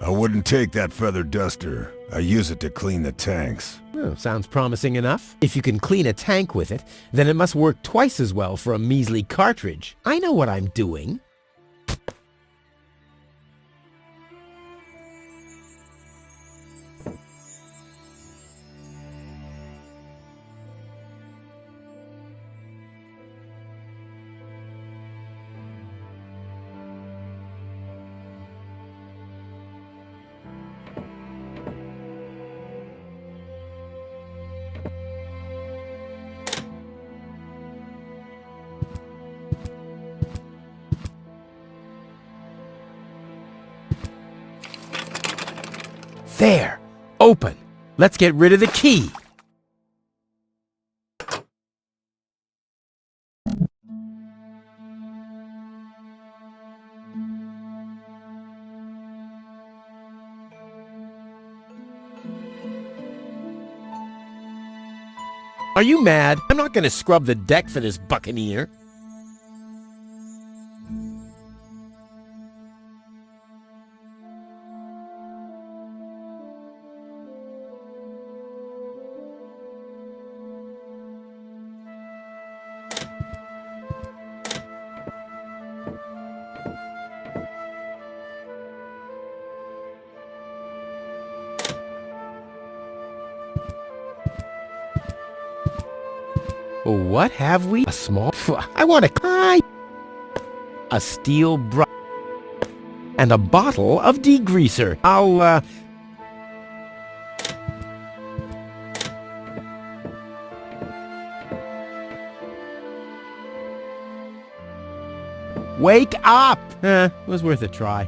I wouldn't take that feather duster. I use it to clean the tanks. Oh, sounds promising enough. If you can clean a tank with it, then it must work twice as well for a measly cartridge. I know what I'm doing. There! Open! Let's get rid of the key! Are you mad? I'm not gonna scrub the deck for this buccaneer. What have we? A small... I want a steel brush and a bottle of degreaser. I'll, Wake up! Was worth a try.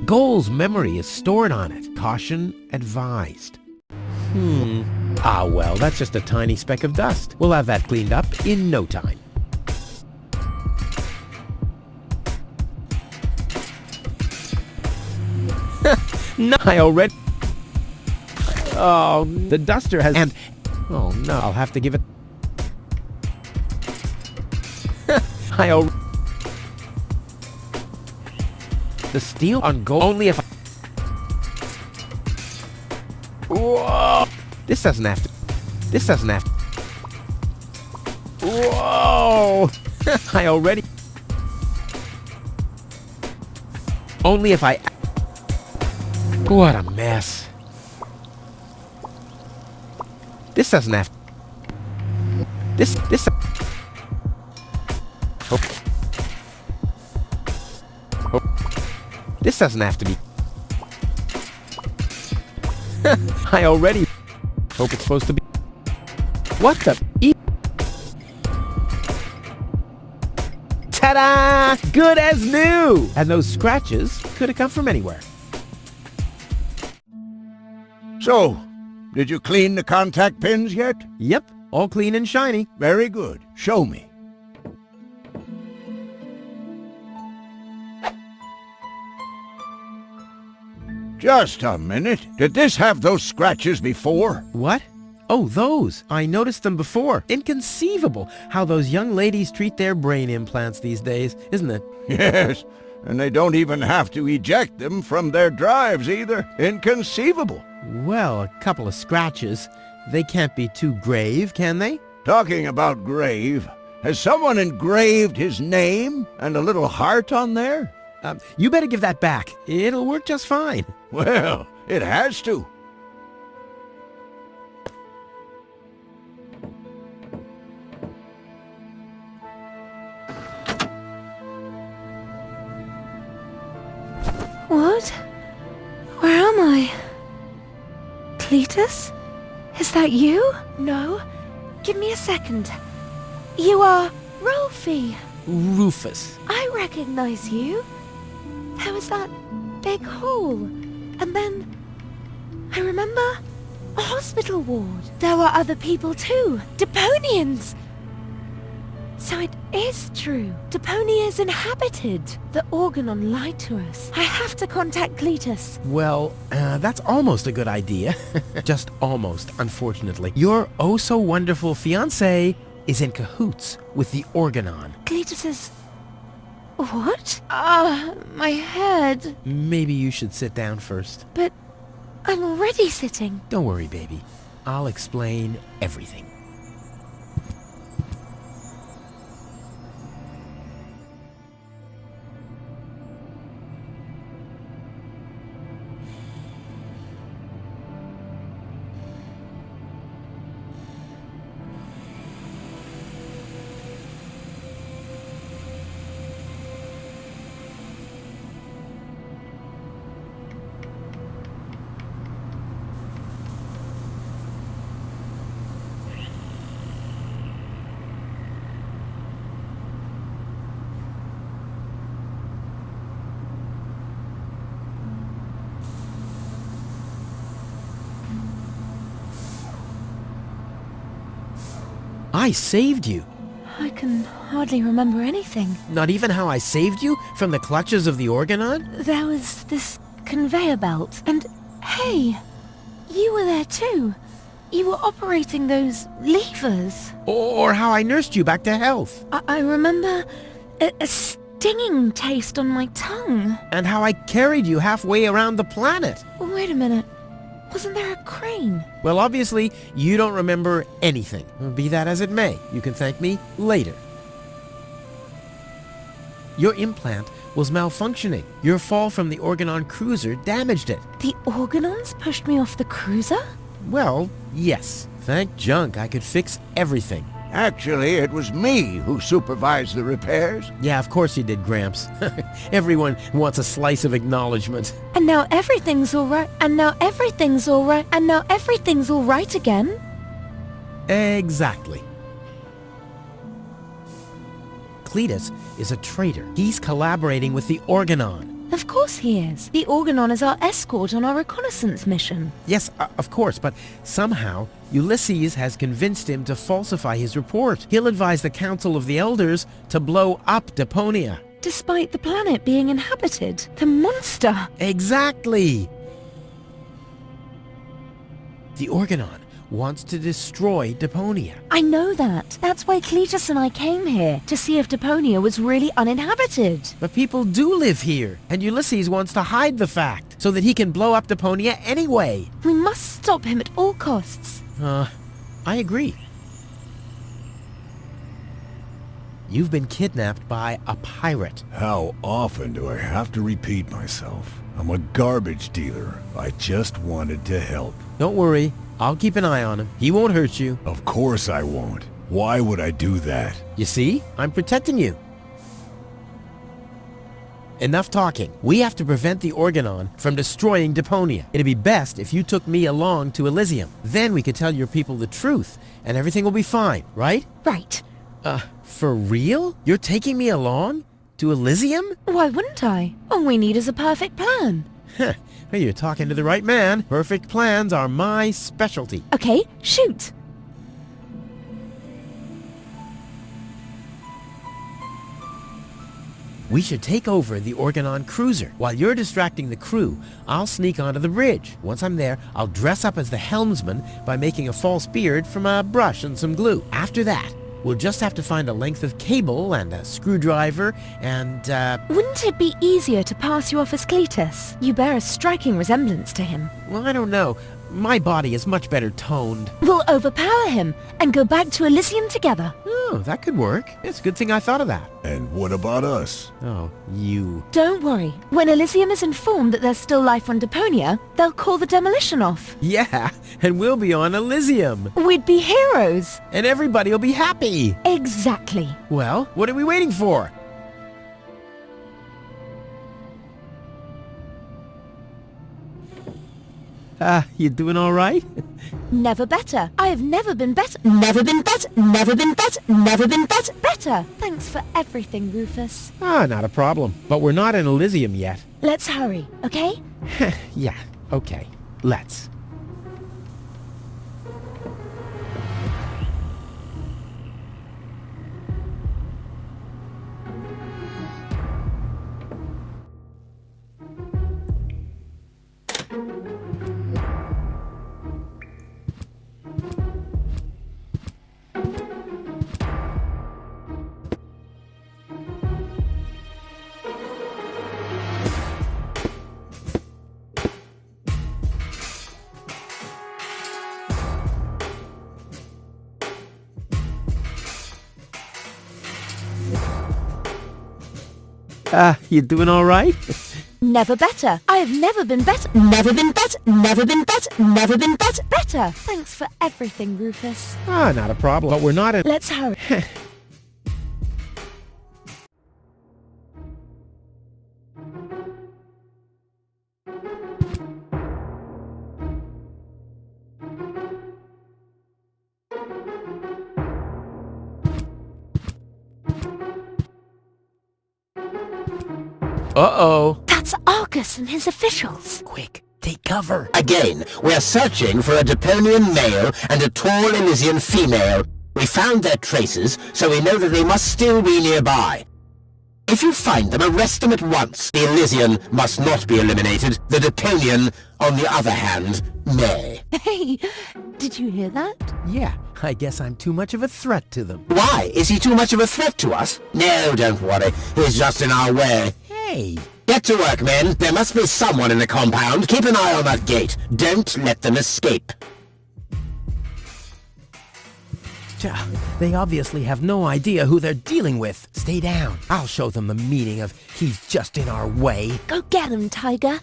Goal's memory is stored on it. Caution advised. Ah, well, that's just a tiny speck of dust. We'll have that cleaned up in no time. No, I already... Oh, the duster has... And... Oh, no, I'll have to give it... I already... The steel on gold only if I... Whoa! This doesn't have to... Whoa! I already... Only if I... What a mess. This doesn't have... This... Oh. This doesn't have to be... I already... Hope it's supposed to be... What the... Ta-da! Good as new! And those scratches could have come from anywhere. So, did you clean the contact pins yet? Yep, all clean and shiny. Very good. Show me. Just a minute. Did this have those scratches before? What? Oh, those. I noticed them before. Inconceivable how those young ladies treat their brain implants these days, isn't it? Yes, and they don't even have to eject them from their drives either. Inconceivable. Well, a couple of scratches. They can't be too grave, can they? Talking about grave, has someone engraved his name and a little heart on there? You better give that back. It'll work just fine. Well, it has to. What? Where am I? Cletus? Is that you? No. Give me a second. You are Rolfie. Rufus. I recognize you. There was that big hole. And then... I remember a hospital ward. There were other people too. Deponians! So it is true. Deponia is inhabited. The Organon lied to us. I have to contact Cletus. Well, that's almost a good idea. Just almost, unfortunately. Your oh-so-wonderful fiancé is in cahoots with the Organon. Cletus's... What? My head. Maybe you should sit down first. But I'm already sitting. Don't worry, baby. I'll explain everything. I saved you. I can hardly remember anything. Not even how I saved you from the clutches of the Organon? There was this conveyor belt, and hey, you were there too. You were operating those levers. Or how I nursed you back to health? I remember a stinging taste on my tongue. And how I carried you halfway around the planet? Wait a minute. Wasn't there a crane? Well, obviously, you don't remember anything. Be that as it may, you can thank me later. Your implant was malfunctioning. Your fall from the Organon cruiser damaged it. The Organons pushed me off the cruiser? Well, yes. Thank junk I could fix everything. Actually, it was me who supervised the repairs. Yeah, of course you did, Gramps. Everyone wants a slice of acknowledgement. And now everything's all right. And now everything's all right. And now everything's all right again. Exactly. Cletus is a traitor. He's collaborating with the Organon. Of course he is. The Organon is our escort on our reconnaissance mission. Yes, of course, but somehow Ulysses has convinced him to falsify his report. He'll advise the Council of the Elders to blow up Deponia. Despite the planet being inhabited. The monster. Exactly. The Organon wants to destroy Deponia. I know that. That's why Cletus and I came here, to see if Deponia was really uninhabited. But people do live here, and Ulysses wants to hide the fact, so that he can blow up Deponia anyway. We must stop him at all costs. I agree. You've been kidnapped by a pirate. How often do I have to repeat myself? I'm a garbage dealer. I just wanted to help. Don't worry, I'll keep an eye on him. He won't hurt you. Of course I won't. Why would I do that? You see? I'm protecting you. Enough talking. We have to prevent the Organon from destroying Deponia. It'd be best if you took me along to Elysium. Then we could tell your people the truth, and everything will be fine, right? Right. For real? You're taking me along? To Elysium? Why wouldn't I? All we need is a perfect plan. Heh, well, you're talking to the right man. Perfect plans are my specialty. Okay, shoot. We should take over the Organon cruiser. While you're distracting the crew, I'll sneak onto the bridge. Once I'm there, I'll dress up as the helmsman by making a false beard from a brush and some glue. After that, we'll just have to find a length of cable and a screwdriver and, Wouldn't it be easier to pass you off as Cletus? You bear a striking resemblance to him. well, I don't know. My body is much better toned. We'll overpower him and go back to Elysium together. Oh, that could work. It's a good thing I thought of that. And what about us? Oh, you. Don't worry. When Elysium is informed that there's still life on Deponia, they'll call the demolition off. Yeah, and we'll be on Elysium. We'd be heroes. And everybody will be happy. Exactly. Well, what are we waiting for? You doing all right? Never better. I have never been better. Never been better. Never been better. Never been better. Better. Thanks for everything, Rufus. Not a problem. But we're not in Elysium yet. Let's hurry, okay? Yeah, okay. Let's. You doing all right? Never better. I have never been better. Never been better. Never been better. Never been better. Better. Thanks for everything, Rufus. Ah, not a problem. But we're not in... Let's hurry. Uh-oh. That's Argus and his officials. Quick, take cover. Again, we're searching for a Deponian male and a tall Elysian female. We found their traces, so we know that they must still be nearby. If you find them, arrest them at once. The Elysian must not be eliminated. The Deponian, on the other hand, may. Hey, did you hear that? Yeah, I guess I'm too much of a threat to them. Why? Is he too much of a threat to us? No, don't worry. He's just in our way. Hey! Get to work, men. There must be someone in the compound. Keep an eye on that gate. Don't let them escape. They obviously have no idea who they're dealing with. Stay down. I'll show them the meaning of he's just in our way. Go get him, Tiger.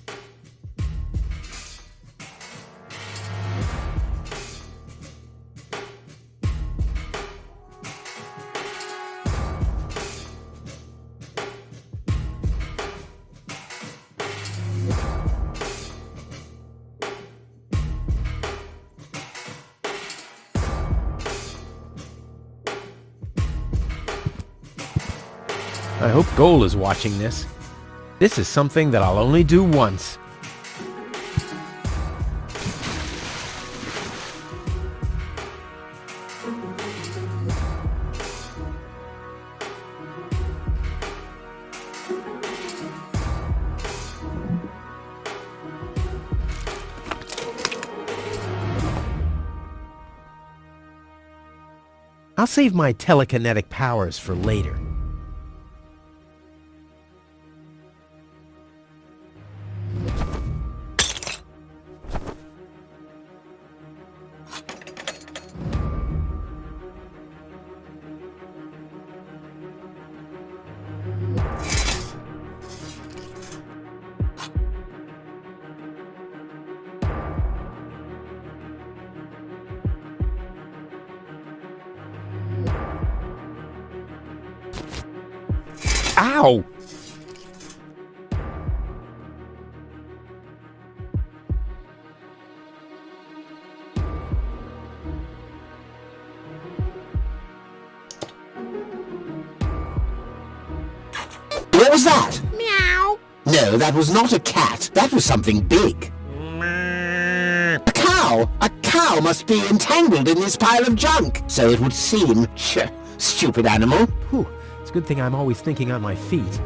I hope Goal is watching this. This is something that I'll only do once. I'll save my telekinetic powers for later. Ow! What was that? Meow. No, that was not a cat. That was something big. A cow! A cow must be entangled in this pile of junk. So it would seem. Stupid animal. Whew, it's a good thing I'm always thinking on my feet.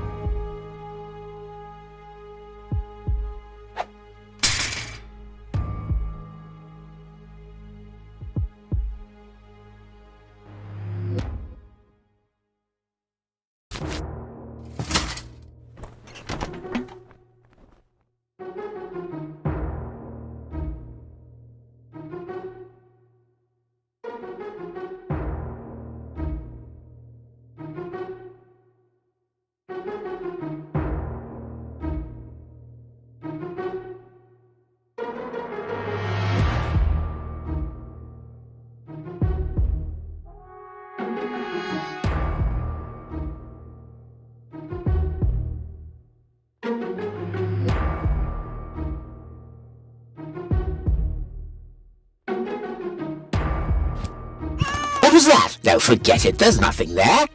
What was that? No, forget it. There's nothing there.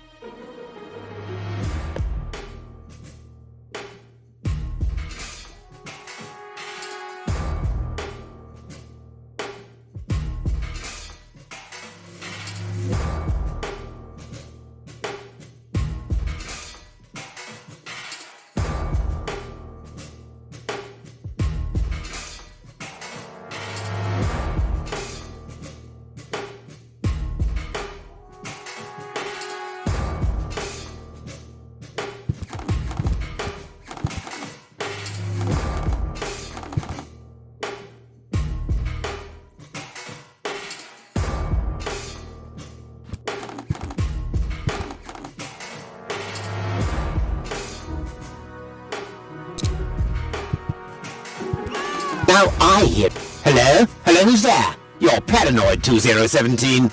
Now I hear... Hello? Hello, who's there? You're Paranoid 2017.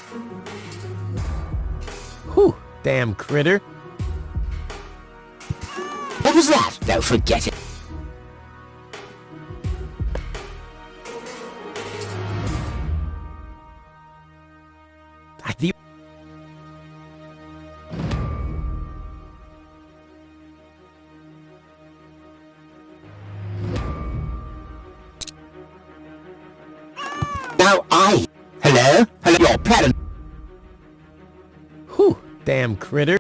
Whew, damn critter. What was that? No, forget it. The Now I... Hello? Hello? You're Paranoid... Whew, damn critter.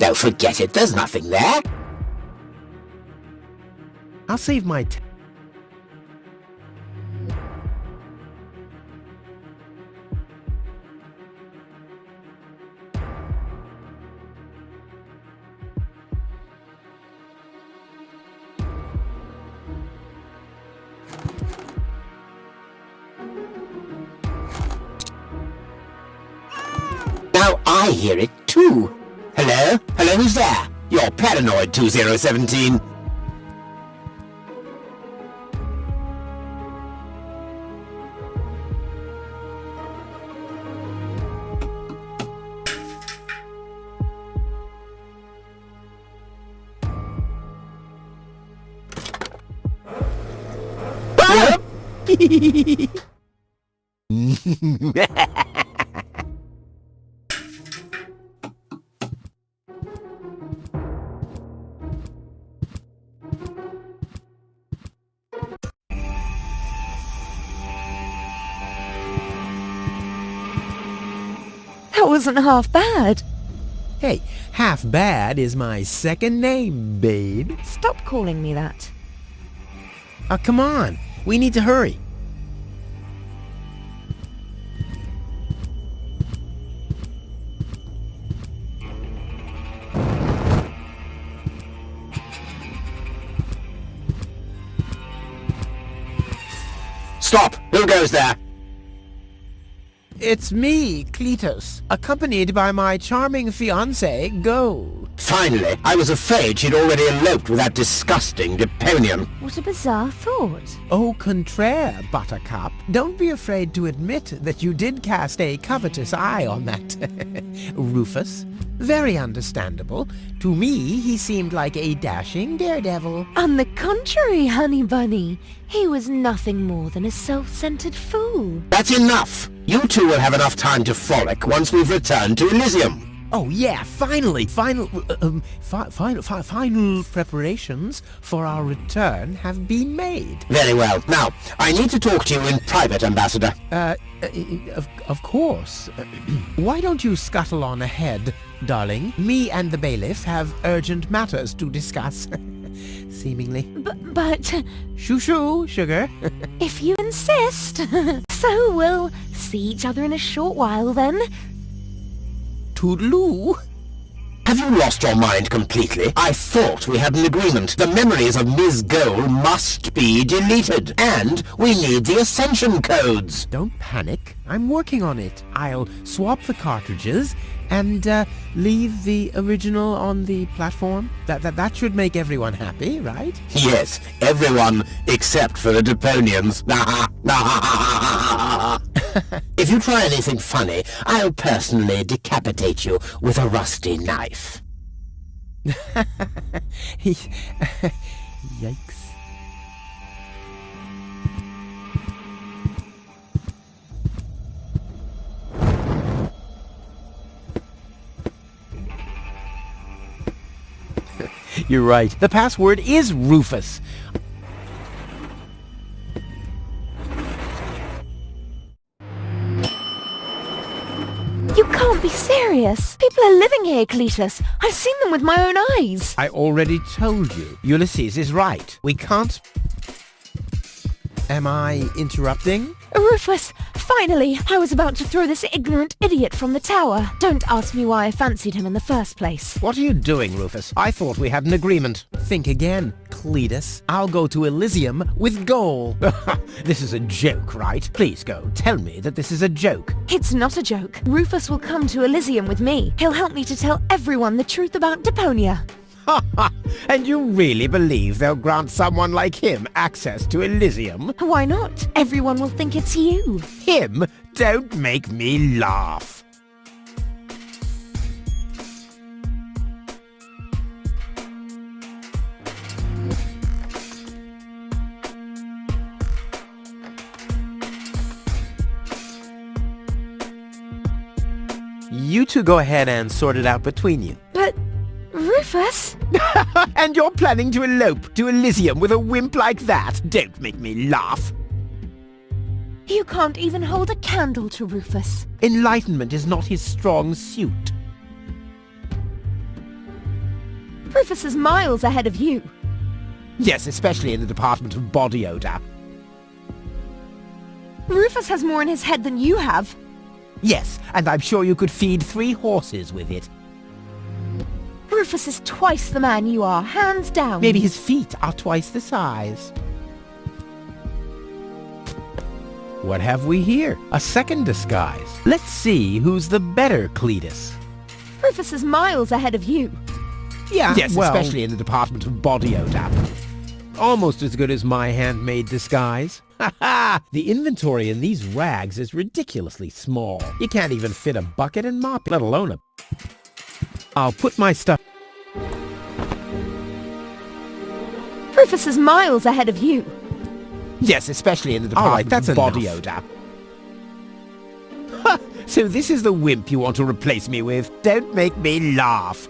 No, forget it. There's nothing there. I'll save my Now I hear it too. Hello? Hello, who's there? You're Paranoid 2017. That wasn't half bad. Hey, half bad is my second name, babe. Stop calling me that. Come on. We need to hurry. Stop! Who goes there? It's me, Cletus, accompanied by my charming fiancée, Go. Finally, I was afraid she'd already eloped with that disgusting Deponian. What a bizarre thought. Au contraire, Buttercup. Don't be afraid to admit that you did cast a covetous eye on that Rufus. Very understandable. To me, he seemed like a dashing daredevil. On the contrary, honey bunny, he was nothing more than a self-centered fool. That's enough! You two will have enough time to frolic once we've returned to Elysium. Oh yeah, finally! Final preparations for our return have been made. Very well. Now, I need to talk to you in private, Ambassador. Of course. Why don't you scuttle on ahead, darling? Me and the bailiff have urgent matters to discuss. Seemingly. But Shoo-shoo, sugar. if you insist. So we'll see each other in a short while then. Toodaloo. Have you lost your mind completely? I thought we had an agreement. The memories of Ms. Goal must be deleted. And we need the Ascension codes. Don't panic. I'm working on it. I'll swap the cartridges and leave the original on the platform. That should make everyone happy, right? Yes, everyone except for the Deponians. If you try anything funny, I'll personally decapitate you with a rusty knife. Yikes. You're right. The password is Rufus. You can't be serious. People are living here, Cletus. I've seen them with my own eyes. I already told you. Ulysses is right. We can't... Am I interrupting? Rufus, finally! I was about to throw this ignorant idiot from the tower. Don't ask me why I fancied him in the first place. What are you doing, Rufus? I thought we had an agreement. Think again, Cletus. I'll go to Elysium with Goal. This is a joke, right? Please go. Tell me that this is a joke. It's not a joke. Rufus will come to Elysium with me. He'll help me to tell everyone the truth about Deponia. And you really believe they'll grant someone like him access to Elysium? Why not? Everyone will think it's you. Him? Don't make me laugh. You two go ahead and sort it out between you. But, Rufus? And you're planning to elope to Elysium with a wimp like that? Don't make me laugh. You can't even hold a candle to Rufus. Enlightenment is not his strong suit. Rufus is miles ahead of you. Yes, especially in the department of body odor. Rufus has more in his head than you have. Yes, and I'm sure you could feed 3 horses with it. Rufus is twice the man you are, hands down. Maybe his feet are twice the size. What have we here? A second disguise. Let's see who's the better Cletus. Rufus is miles ahead of you. Yeah, yes, well- especially in the department of body odor. Almost as good as my handmade disguise. Ha ha! The inventory in these rags is ridiculously small. You can't even fit a bucket and mop, let alone a... I'll put my stuff... Rufus is miles ahead of you. Yes, especially in the All right, department that's of body enough. odor. Ha! So this is the wimp you want to replace me with? Don't make me laugh.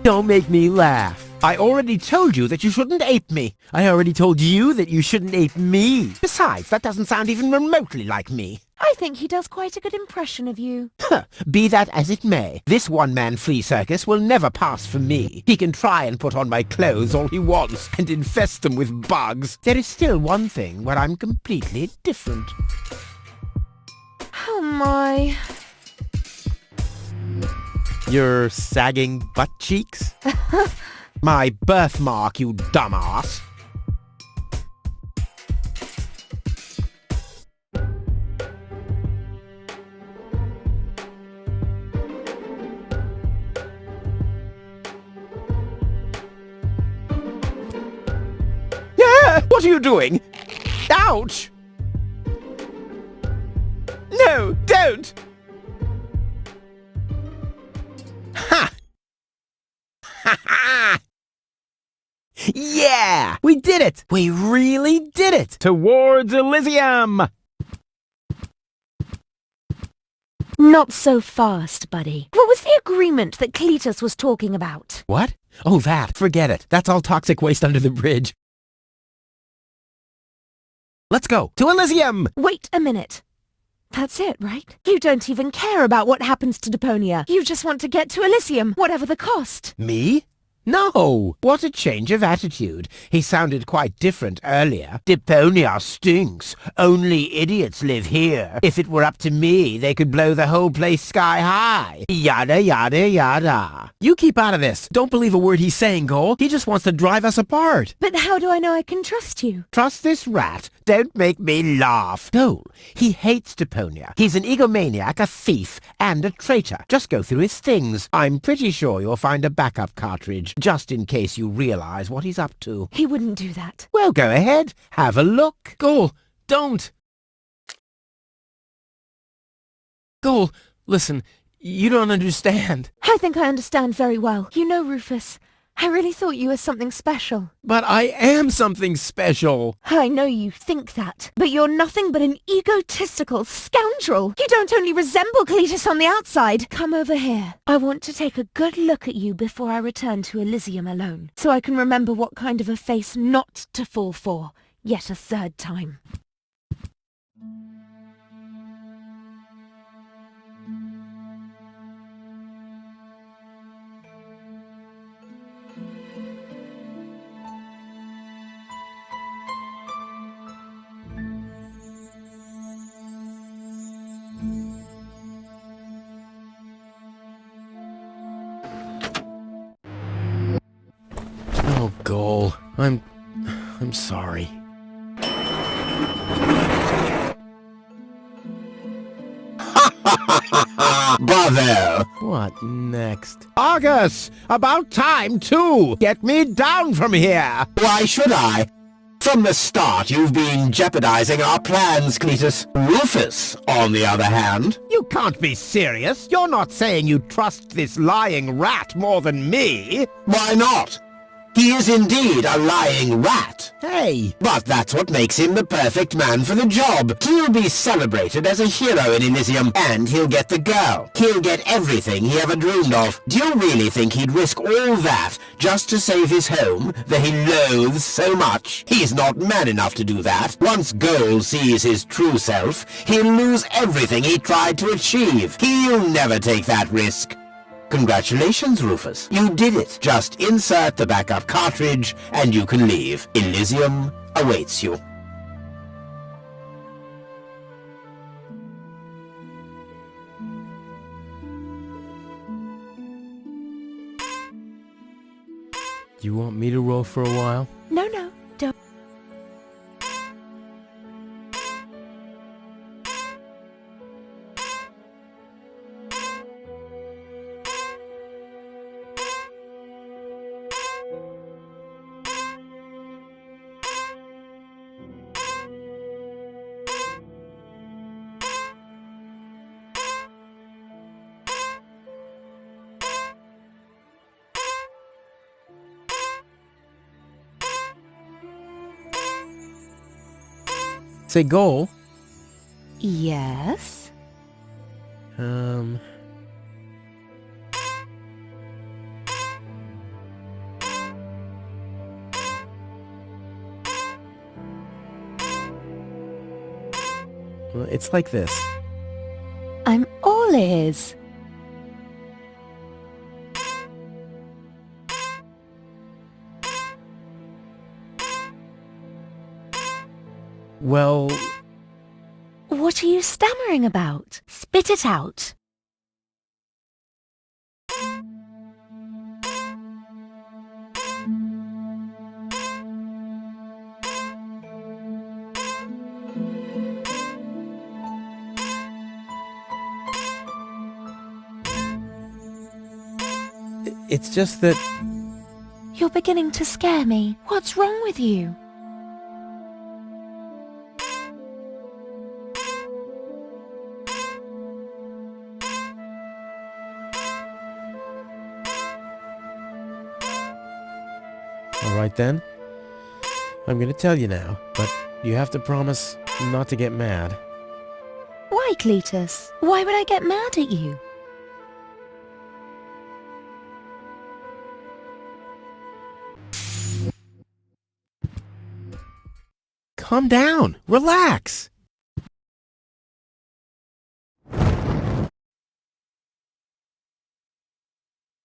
Don't make me laugh. I already told you that you shouldn't ape me. I already told you that you shouldn't ape me. Besides, that doesn't sound even remotely like me. I think he does quite a good impression of you. Be that as it may, this one-man flea circus will never pass for me. He can try and put on my clothes all he wants and infest them with bugs. There is still one thing where I'm completely different. Oh my. Your sagging butt cheeks? My birthmark, you dumbass. Yeah, what are you doing? Ouch! No, don't! Ha! Ha ha! Yeah! We did it! We really did it! Towards Elysium! Not so fast, buddy. What was the agreement that Cletus was talking about? What? Oh, that. Forget it. That's all toxic waste under the bridge. Let's go. To Elysium! Wait a minute. That's it, right? You don't even care about what happens to Deponia. You just want to get to Elysium, whatever the cost. Me? No! What a change of attitude. He sounded quite different earlier. Deponia stinks. Only idiots live here. If it were up to me, they could blow the whole place sky high. Yada, yada, yada. You keep out of this. Don't believe a word he's saying, Cole. He just wants to drive us apart. But how do I know I can trust you? Trust this rat. Don't make me laugh. Cole, he hates Deponia. He's an egomaniac, a thief, and a traitor. Just go through his things. I'm pretty sure you'll find a backup cartridge, just in case you realize what he's up to. He wouldn't do that. Well, go ahead. Have a look. Cole, don't. Cole, listen, you don't understand. I think I understand very well. You know, Rufus, I really thought you were something special. But I am something special. I know you think that, but you're nothing but an egotistical scoundrel. You don't only resemble Cletus on the outside. Come over here. I want to take a good look at you before I return to Elysium alone, so I can remember what kind of a face not to fall for, yet a third time. Oh, Goal. I'm sorry. Bravo! What next? Argus! About time, too! Get me down from here! Why should I? From the start, you've been jeopardizing our plans, Cletus. Rufus, on the other hand... You can't be serious! You're not saying you trust this lying rat more than me! Why not? He is indeed a lying rat. Hey! But that's what makes him the perfect man for the job. He'll be celebrated as a hero in Elysium, and he'll get the girl. He'll get everything he ever dreamed of. Do you really think he'd risk all that just to save his home that he loathes so much? He's not man enough to do that. Once Goal sees his true self, he'll lose everything he tried to achieve. He'll never take that risk. Congratulations, Rufus. You did it. Just insert the backup cartridge and you can leave. Elysium awaits you. Do you want me to roll for a while? No, don't. Say, Goal. Yes? Well, it's like this. I'm all ears. Well, What are you stammering about? Spit it out. it's just that... You're beginning to scare me. What's wrong with you? All right, then. I'm gonna tell you now, but you have to promise not to get mad. Why, Cletus? Why would I get mad at you? Calm down. Relax.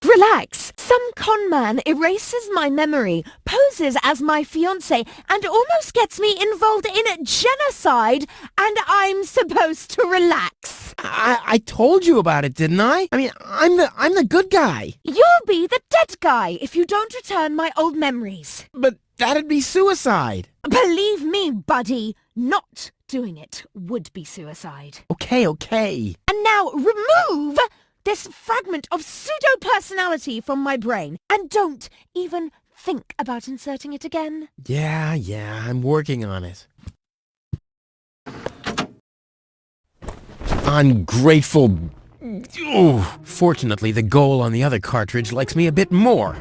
Relax! Some con man erases my memory, poses as my fiancé, and almost gets me involved in genocide, and I'm supposed to relax. I told you about it, didn't I? I mean, I'm the good guy. You'll be the dead guy if you don't return my old memories. But that'd be suicide. Believe me, buddy, not doing it would be suicide. Okay. And now remove this fragment of pseudo-personality from my brain, and don't even think about inserting it again. Yeah, I'm working on it. Ungrateful... Ooh, fortunately, the Goal on the other cartridge likes me a bit more.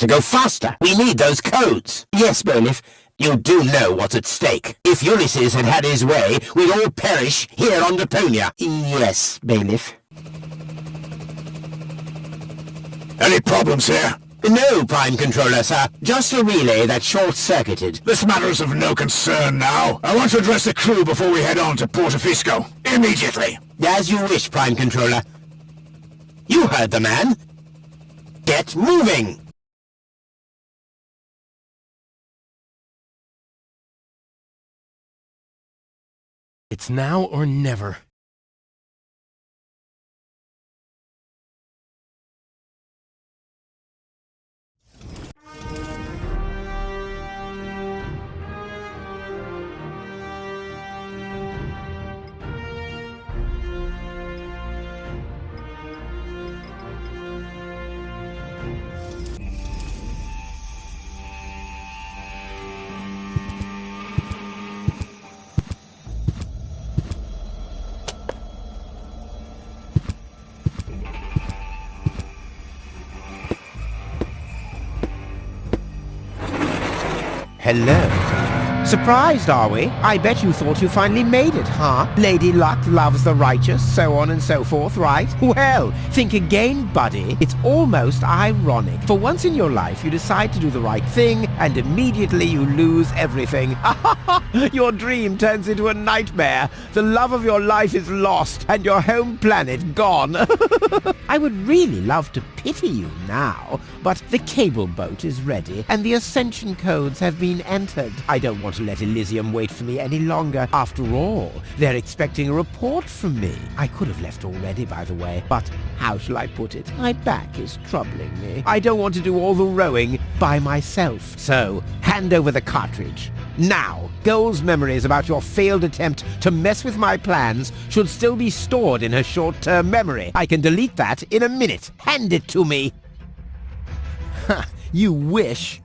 to go faster. We need those codes. Yes, Bailiff, you do know what's at stake. If Ulysses had had his way, we'd all perish here on Deponia. Yes, Bailiff. Any problems here? No, Prime Controller, sir. Just a relay that short-circuited. This matter is of no concern now. I want to address the crew before we head on to Portofisco. Immediately. As you wish, Prime Controller. You heard the man. Get moving! It's now or never. Hello. Surprised, are we? I bet you thought you finally made it, huh? Lady Luck loves the righteous, so on and so forth, right? Well, think again, buddy. It's almost ironic. For once in your life, you decide to do the right thing, and immediately you lose everything. Your dream turns into a nightmare. The love of your life is lost, and your home planet gone. I would really love to pity you now, but the cable boat is ready, and the ascension codes have been entered. I don't want to let Elysium wait for me any longer. After all, they're expecting a report from me. I could have left already, by the way, but how shall I put it? My back is troubling me. I don't want to do all the rowing by myself. So, hand over the cartridge. Now, Goal's memories about your failed attempt to mess with my plans should still be stored in her short-term memory. I can delete that in a minute. Hand it to me. Ha, you wish.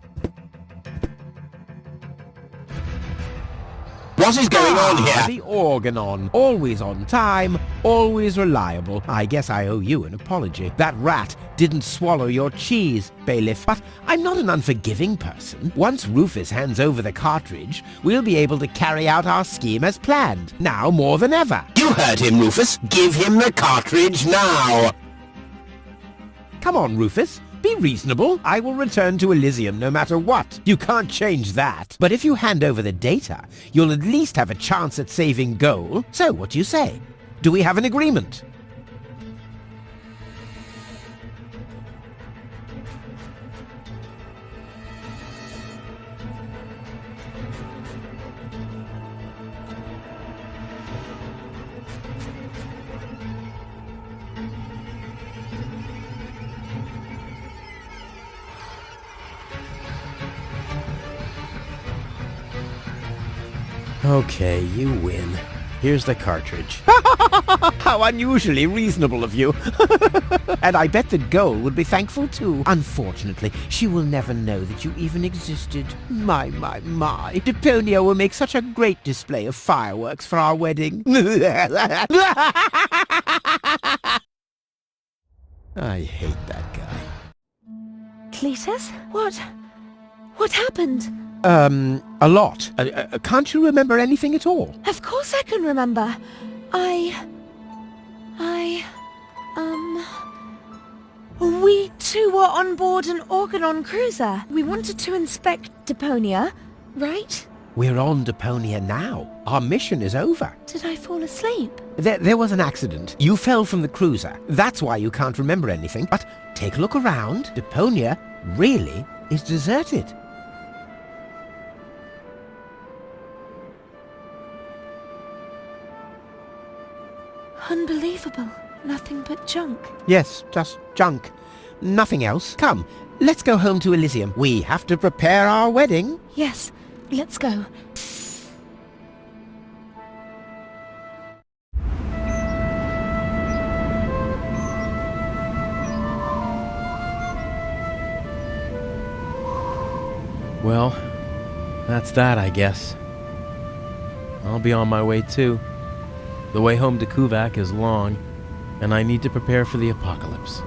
What is going on here? The Organon. Always on time, always reliable. I guess I owe you an apology. That rat didn't swallow your cheese, Bailiff. But I'm not an unforgiving person. Once Rufus hands over the cartridge, we'll be able to carry out our scheme as planned. Now more than ever. You heard him, Rufus. Give him the cartridge now. Come on, Rufus. Be reasonable. I will return to Elysium no matter what. You can't change that. But if you hand over the data, you'll at least have a chance at saving Goal. So, what do you say? Do we have an agreement? Okay, you win. Here's the cartridge. How unusually reasonable of you. And I bet that Goal would be thankful too. Unfortunately, she will never know that you even existed. My. Deponia will make such a great display of fireworks for our wedding. I hate that guy. Cletus? What happened? A lot. Can't you remember anything at all? Of course I can remember. We two were on board an Organon cruiser. We wanted to inspect Deponia, right? We're on Deponia now. Our mission is over. Did I fall asleep? There was an accident. You fell from the cruiser. That's why you can't remember anything. But take a look around. Deponia really is deserted. Unbelievable. Nothing but junk. Yes, just junk. Nothing else. Come, let's go home to Elysium. We have to prepare our wedding. Yes, let's go. Well, that's that, I guess. I'll be on my way too. The way home to Kuvak is long, and I need to prepare for the apocalypse.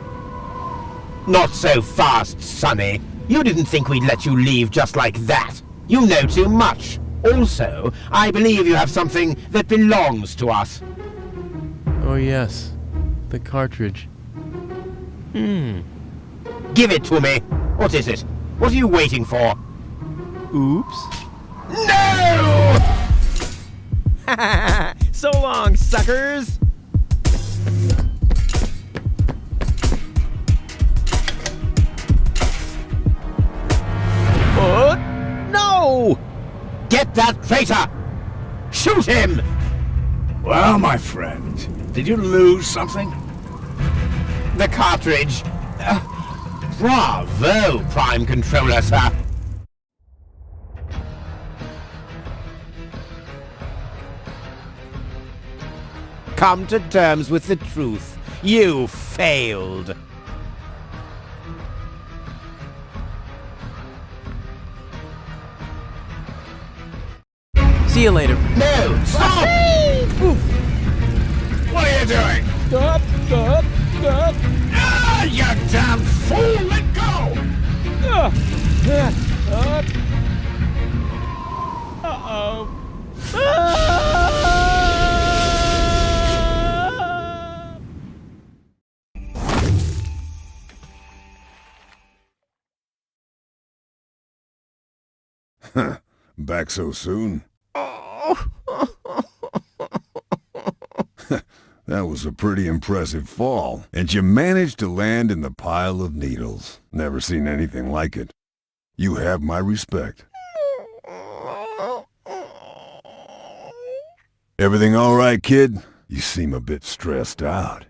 Not so fast, Sonny. You didn't think we'd let you leave just like that. You know too much. Also, I believe you have something that belongs to us. Oh yes, the cartridge. Give it to me. What is it? What are you waiting for? Oops. No! So long, suckers! No! Get that traitor! Shoot him! Well, my friend, did you lose something? The cartridge. Bravo, Prime Controller, sir. Come to terms with the truth. You failed. See you later. No! Stop! What are you doing? Stop! Ah, you damn fool! Let go! Back so soon? That was a pretty impressive fall, and you managed to land in the pile of needles. Never seen anything like it. You have my respect. Everything all right, kid? You seem a bit stressed out.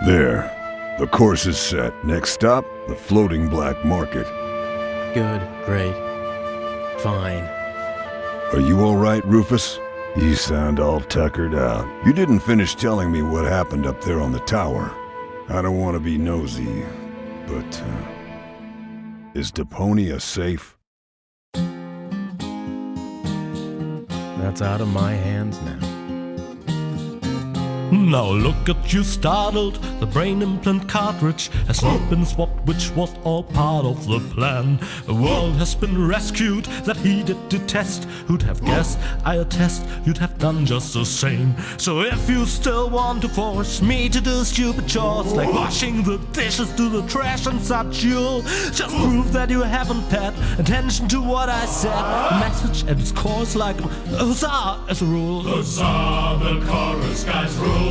There. The course is set. Next stop, the floating black market. Good, great, fine. Are you all right, Rufus? You sound all tuckered out. You didn't finish telling me what happened up there on the tower. I don't want to be nosy, but, is Deponia safe? That's out of my hands now. Now look at you startled, the brain implant cartridge has not been swapped, which was all part of the plan. The world has been rescued that he did detest. Who'd have guessed, I attest, you'd have done just the same. So if you still want to force me to do stupid chores like washing the dishes, do the trash and such, you'll just prove that you haven't paid attention to what I said. The message at its core is like a huzzah as a rule. Huzzah, the chorus guys rule.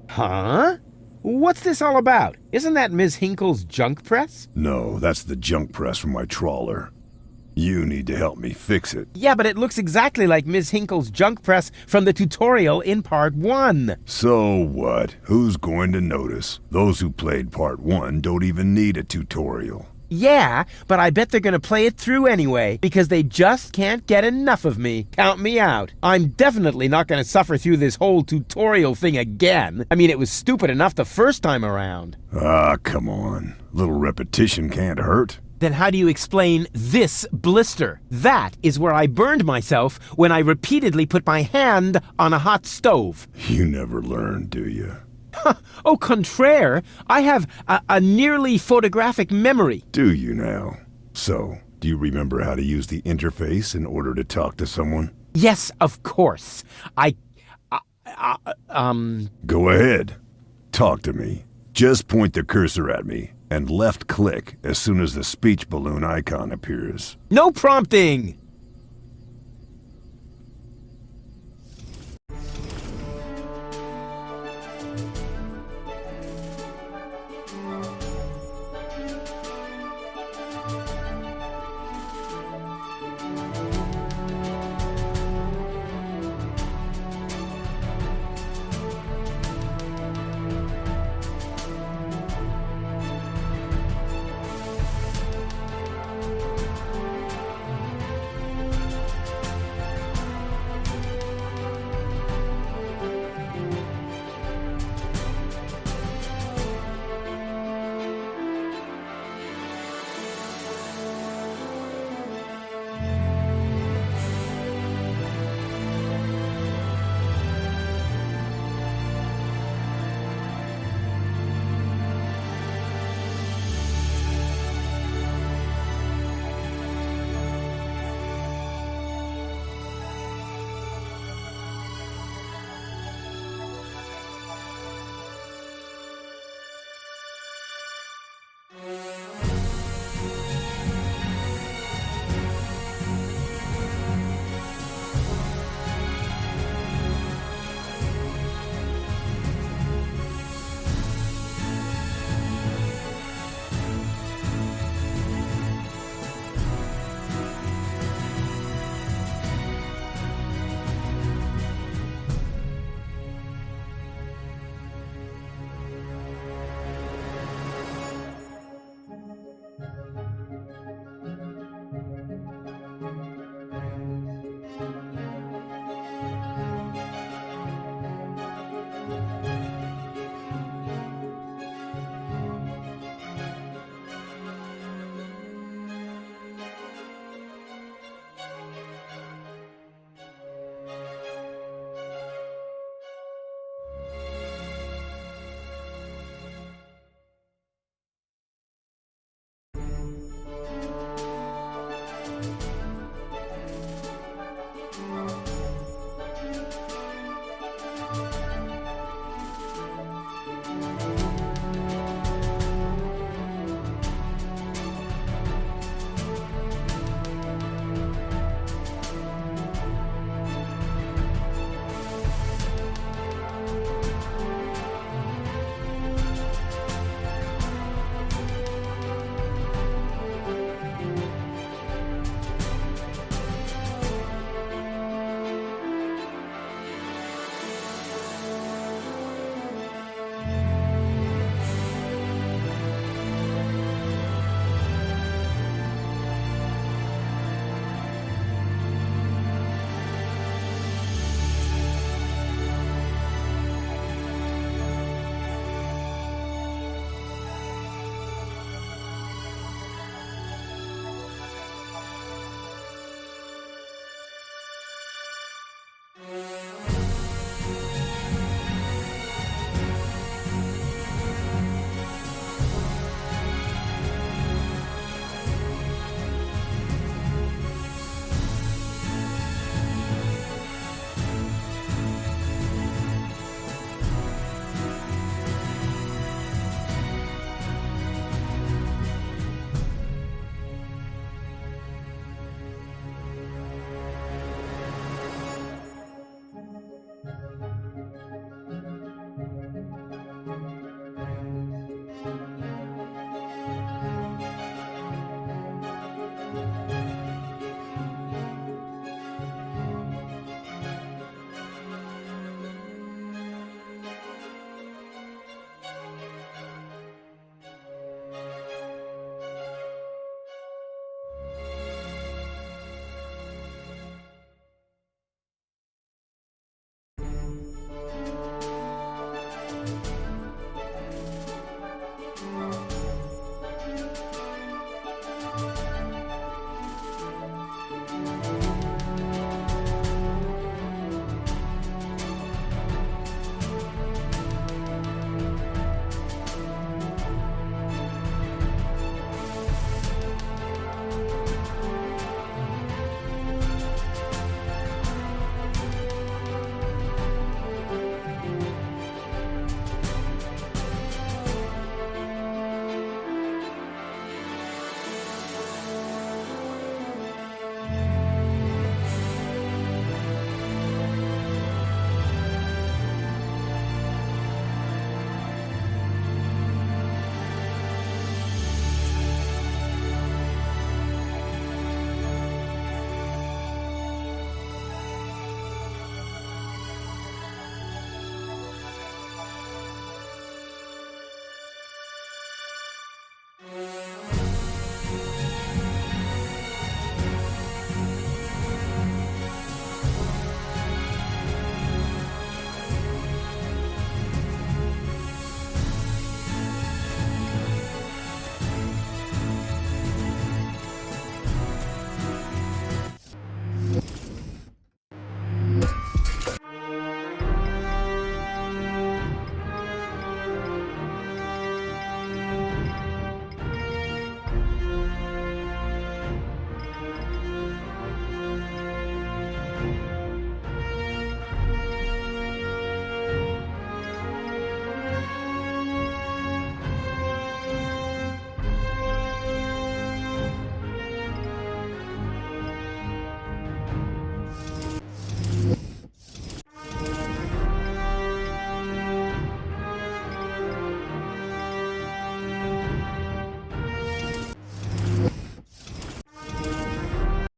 Huh? What's this all about? Isn't that Ms. Hinkle's junk press? No, that's the junk press from my trawler. You need to help me fix it. Yeah, but it looks exactly like Ms. Hinkle's junk press from the tutorial in Part 1. So what? Who's going to notice? Those who played Part 1 don't even need a tutorial. Yeah, but I bet they're gonna play it through anyway, because they just can't get enough of me. Count me out. I'm definitely not gonna suffer through this whole tutorial thing again. I mean, it was stupid enough the first time around. Ah, come on. Little repetition can't hurt. Then how do you explain this blister? That is where I burned myself when I repeatedly put my hand on a hot stove. You never learn, do you? Au contraire, I have a nearly photographic memory. Do you now? So, Do you remember how to use the interface in order to talk to someone? Yes, of course. Go ahead. Talk to me. Just point the cursor at me, and left-click as soon as the speech balloon icon appears. No prompting!